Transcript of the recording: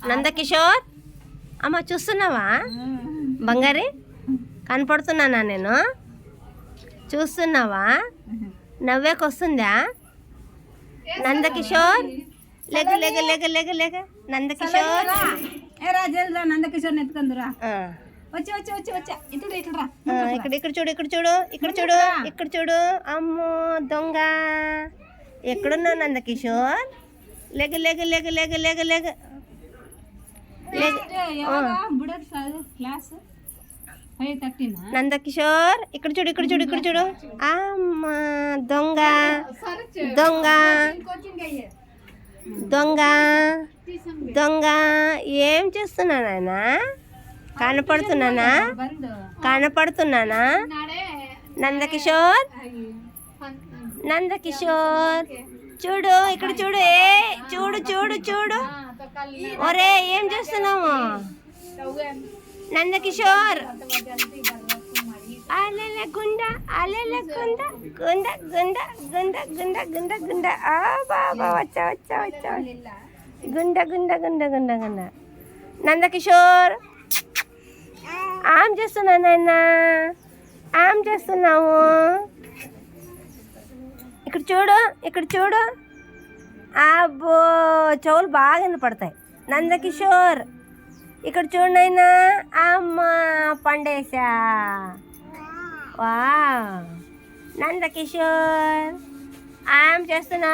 నందకిషోర్ అమ్మ చూస్తున్నావా బంగారి కనపడుతున్నానా నేను చూస్తున్నావా నవ్వేకొస్తుందా నందకిషోర్ లేక లేక లేక లేక లేక నందకిషోర్ నందకిషోర్ ఎత్తుకుందురా వచ్చి వచ్చి వచ్చి వచ్చా ఇటు ఇటు రా ఇక్కడ ఇక్కడ చూడు ఇక్కడ చూడు ఇక్కడ చూడు ఇక్కడ చూడు అమ్మో దొంగ ఎక్కడున్నావు నందకిషోర్ లేక లేక లేక లేక లేక లేక నందకిషోర్ ఇక్కడ చూడు ఇక్కడ చూడు ఇక్కడ చూడు అమ్మ దొంగ దొంగ దొంగ దొంగ ఏం చేస్తున్నాను ఆయన కనపడుతున్నానా కనపడుతున్నానా నందకిషోర్ నందకిషోర్ చూడు ఇక్కడ చూడు ఏ చూడు చూడు చూడు ఒరే ఏం చేస్తున్నావు నందకిషోర్ అలెల గుండ అలెల గుండ గుండ గుండ గుండ గుండ గుండ గుండ ఆ బాబా వచ్చా వచ్చా వచ్చా గుండ గుండ గుండ గుండ గుండ నందకిషోర్ ఆమ్ చేస్తున్నాను నాన్న ఆమ్ చేస్తున్నావు ఇక్కడ చూడు ఇక్కడ చూడు అబ్బో చెవులు బాగా వినపడతాయి నందకిషోర్ ఇక్కడ చూడు నాయనా అమ్మ పండేసా వా నందకిషోర్ ఆమ్ చేస్తున్నా